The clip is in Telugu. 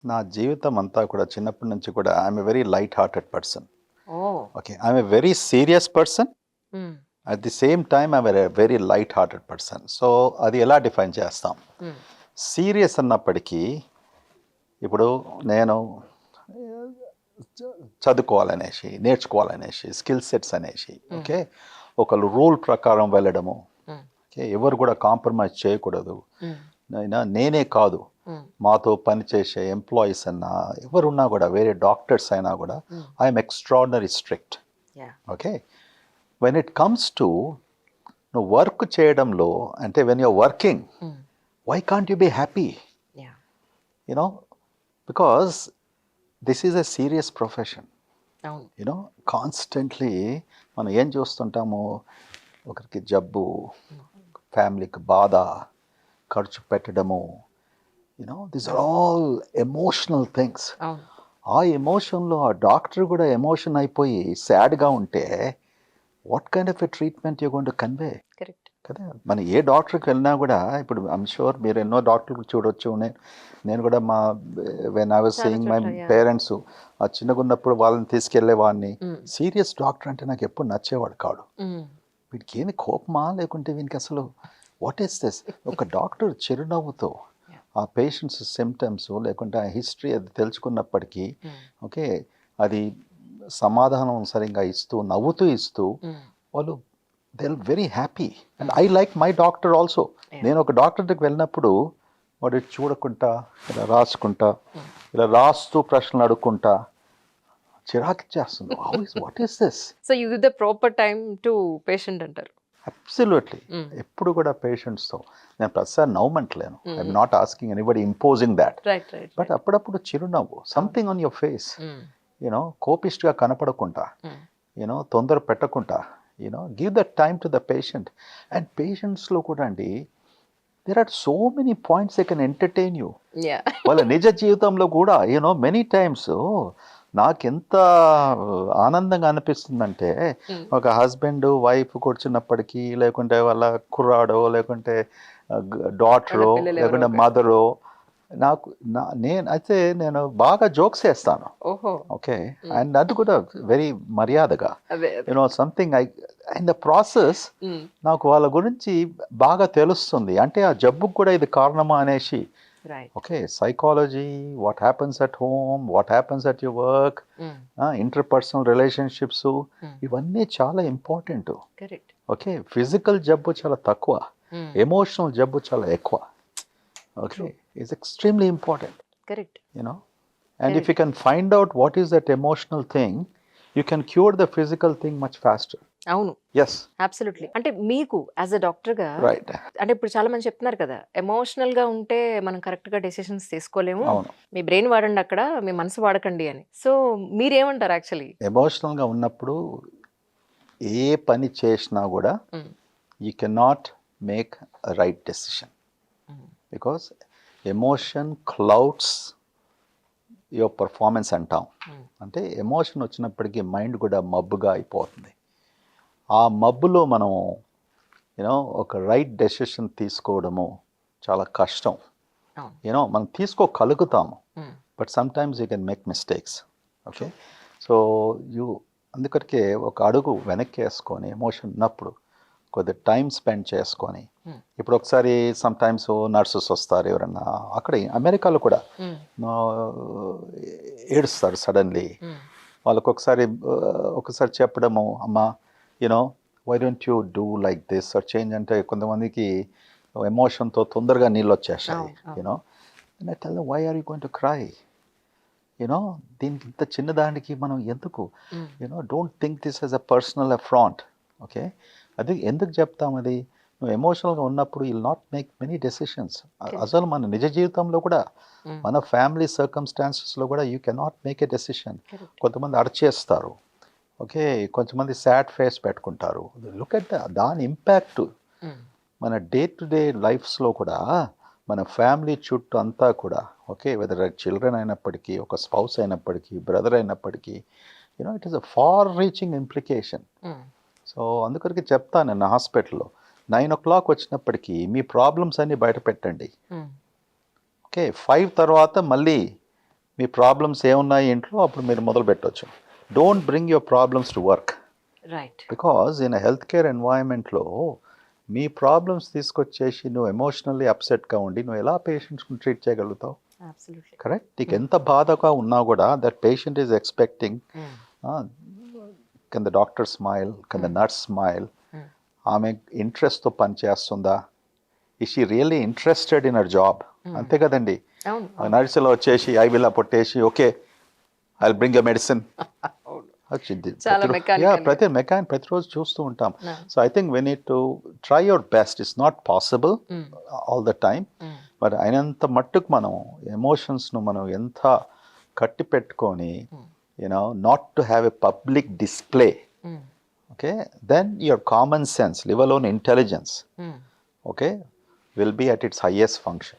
నా జీవితం అంతా కూడా చిన్నప్పటి నుంచి కూడా I'm a very light hearted person. Oh! Okay. I'm a very serious person. Hmm. At the same time I'm a very light hearted person. So అది ఎలా డిఫైన్ చేస్తాం? హ్మ్. సీరియస్ అన్నప్పటికీ ఇప్పుడు నేను చదువుకోవాలనేసి, నేర్చుకోవాలనేసి, స్కిల్ సెట్స్ అనేసి, ఓకే, ఒకళ్ళు రూల్ ప్రకారం వెళ్ళడము, హ్మ్. ఓకే, ఎవరు కూడా కాంప్రమైజ్ చేయకూడదు. హ్మ్. నేనే కాదు, హ్మ్. మాతో పనిచేసే ఎంప్లాయీస్ అన్నా ఎవరున్నా కూడా, వేరే డాక్టర్స్ అయినా కూడా I'm extraordinary strict. Yeah! Okay. When it comes to నువ్వు వర్క్ చేయడంలో, అంటే when you're working, hmm. Why can't you be happy? Yeah! You know, because this is a serious profession. అవును. యూనో, కాన్స్టెంట్లీ మనం ఏం చూస్తుంటాము, ఒకరికి జబ్బు, హ్మ్. ఫ్యామిలీకి బాధ, ఖర్చు పెట్టడము, you know, this are all emotional things. అవును. ఆ ఎమోషన్లో ఆ డాక్టర్ కూడా ఎమోషన్ అయిపోయి సాడ్గా ఉంటే what kind of a treatment you going to convey? Correct. కదా. మన ఏ డాక్టర్కి వెళ్ళినా కూడా, ఇప్పుడు ఐమ్ షూర్ మీరు ఎన్నో డాక్టర్లు చూడొచ్చు. నేను కూడా మా వెన్ ఐ వాజ్ చాలా సీయింగ్ మై చోట్ల యాహ్! పేరెంట్స్, ఆ చిన్నగా ఉన్నప్పుడు వాళ్ళని తీసుకెళ్లేవాడిని. హ్మ్. సీరియస్ డాక్టర్ అంటే నాకు ఎప్పుడు నచ్చేవాడు కాడు. హ్మ్. వీడికి ఏంది కోపమా, లేకుంటే వీనికి అసలు వాట్ ఈస్ దిస్? ఒక డాక్టర్ చిరునవ్వుతో యాహ్! ఆ పేషెంట్స్ సిమ్టమ్స్ లేకుంటే ఆ హిస్టరీ అది తెలుసుకున్నప్పటికీ, హ్మ్. ఓకే, అది సమాధానం సరిగ్గా ఇస్తూ, నవ్వుతూ ఇస్తూ, హ్మ్. వాళ్ళు they are very happy. And hmm. I like my doctor also. Yeah! నేను ఒక డాక్టర్ దగ్గరికి వెళ్ళినప్పుడు వాడు ఇటు చూడకుండా ఇలా రాసుకుంటా, హ్మ్. ఇలా రాస్తూ ప్రశ్నలు అడుక్కుంటా చిరాకు చేస్తుంది. What is this? So you give the proper time to patient అంటారు. అబ్సల్యూట్లీ. హ్మ్. ఎప్పుడు కూడా పేషెంట్స్తో నేను ప్రతిసారి నవ్వమంటలేను. I'm hmm. Not asking anybody imposing that. Right. Right. But right. అప్పుడప్పుడు చిరునవ్వు, అవును. Something on your face, hmm. You know, కోపిస్ట్గా కనపడకుండా, హ్మ్. యూనో, తొందర పెట్టకుండా, you know, give that time to the patient. And పేషెంట్స్లో కూడా అండి, there are so many points they can entertain you. Yeah! వాళ్ళ నిజ జీవితంలో కూడా, యూనో, మెనీ టైమ్స్ నాకెంత ఆనందంగా అనిపిస్తుందంటే, హ్మ్. ఒక హస్బెండ్ వైఫ్ కూర్చున్నప్పటికీ, లేకుంటే వాళ్ళ కుర్రాడో, లేకుంటే వాళ్ళ డాటరో, పిల్లలెవరో లేకుంటే ఒక మదరో, నాకు నేను బాగా జోక్స్ వేస్తాను. ఓహో! ఓకే. హ్మ్. అండ్ అది కూడా వెరీ మర్యాదగా, అదే. అదే. You know, something I in the process హ్మ్. నాకు వాళ్ళ గురించి బాగా తెలుస్తుంది. అంటే ఆ జబ్బుకు కూడా ఇది కారణమా అనేసి. Right. Okay. Psychology, what happens at home, what happens at your work, హ్మ్. ఇంటర్పర్సనల్ రిలేషన్షిప్స్, హ్మ్. ఇవన్నీ చాలా ఇంపార్టెంట్. కరెక్ట్. ఓకే. ఫిజికల్ జబ్బు చాలా తక్కువ, హ్మ్. ఎమోషనల్ జబ్బు చాలా ఎక్కువ. Okay. True. It's extremely important, correct. You know. And if correct. you can find out what is that emotional thing, you can cure the physical thing much faster. అవును. Yes, absolutely. అంటే మీకు యాస్ ఎ డాక్టర్‌గా right. అంటే ఇప్పుడు చాలా మంది చెప్తున్నారు కదా! ఎమోషనల్‌గా ఉంటే మనం కరెక్ట్‌గా డెసిషన్స్ తీసుకోలేము. అవును. మీ బ్రెయిన్ వాడండి అక్కడ, మీ మనసు వాడకండి అని. సో మీరేమంటారు యాక్చువల్లీ? ఎమోషనల్‌గా ఉన్నప్పుడు ఏ పని చేసినా కూడా హ్మ్. you cannot make a right decision, హ్మ్. because emotion clouds your performance అంటాం. హ్మ్. అంటే ఎమోషన్ వచ్చినప్పటికీ మైండ్ కూడా మబ్బుగా అయిపోతుంది. ఆ మబ్బులో మనం, యూనో, ఒక రైట్ డెసిషన్ తీసుకోవడము చాలా కష్టం. అవును. యూనో, మనం తీసుకోగలుగుతాము, హ్మ్. But sometimes you can make mistakes. Okay. So you అందుకొరకే ఒక అడుగు వెనక్కి వేసుకొని, ఎమోషన్ ఉన్నప్పుడు కొద్ది టైం స్పెండ్ చేసుకొని, హ్మ్. ఇప్పుడు ఒకసారి సమ్టైమ్స్ నర్సెస్ వస్తారు ఎవరన్నా, అక్కడ అమెరికాలో కూడా హ్మ్. ఆ, ఏడుస్తారు సడన్లీ. హ్మ్. వాళ్ళకు ఒకసారి చెప్పడము, అమ్మా, you know, why don't you do like this or change, అంటే కొంతమందికి ఎమోషన్తో తొందరగా నీళ్ళు వచ్చేస్తాయి. అవును. అవును. You know, and I tell them, why are you going to cry? You know, దీనికి ఇంత చిన్నదానికి మనం ఎందుకు, hmm. You know, don't think this as a personal affront. Okay. అది ఎందుకు చెప్తాం, అది నువ్వు ఎమోషనల్గా ఉన్నప్పుడు will not make many decisions. Correct. అసలు మన నిజ జీవితంలో కూడా, హ్మ్. మన ఫ్యామిలీ సర్కమ్స్టాన్సెస్లో కూడా you cannot make a decision. Correct. కొంతమంది అరిచేస్తారు. ఓకే. కొంతమంది సాడ్ ఫేస్ పెట్టుకుంటారు. లుక్ ఎట్ దాని ఇంపాక్ట్ హ్మ్. మన డే టు డే లైఫ్స్లో కూడా, మన ఫ్యామిలీ చుట్టూ అంతా కూడా, ఓకే, వెదర్ చిల్డ్రన్ అయినప్పటికీ, ఒక స్పౌస్ అయినప్పటికీ, బ్రదర్ అయినప్పటికీ, you know, it is a far reaching implication. Hmm. So అందుకొరకు చెప్తాను నా హాస్పిటల్లో, 9 o'clock వచ్చినప్పటికీ మీ ప్రాబ్లమ్స్ అన్నీ బయట పెట్టండి. హ్మ్. ఓకే. 5 తర్వాత మళ్ళీ మీ ప్రాబ్లమ్స్ ఏమున్నాయి ఇంట్లో అప్పుడు మీరు మొదలు పెట్టవచ్చు. Don't bring your problems to work, right. Because in health care ఎన్వైరన్మెంట్లో మీ ప్రాబ్లమ్స్ తీసుకొచ్చేసి నువ్వు ఎమోషనల్లీ అప్సెట్గా ఉండి నువ్వు ఎలా పేషెంట్స్ని ట్రీట్ చేయగలుగుతావు? అబ్సల్యూట్లీ. కరెక్ట్. నీకు ఎంత బాధగా ఉన్నా కూడా that patient is expecting, can the doctor smile, can the nurse smile, ఆమె ఇంట్రెస్ట్తో పనిచేస్తుందా, is she really interested in our job, అంతే కదండి. అవును. నర్సులో వచ్చేసి ఐ విల్ పొట్టేసి okay I will bring a medicine చాలా mechanical. ప్రతిరోజు చూస్తూ ఉంటాం. So I think we need to try your best. It's not possible all the time, but అయినంత మట్టుకు మనం ఎమోషన్స్ను మనం ఎంత కట్టి పెట్టుకొని you know not to have a public display, okay, then your common sense, live alone intelligence, okay, will be at its highest function.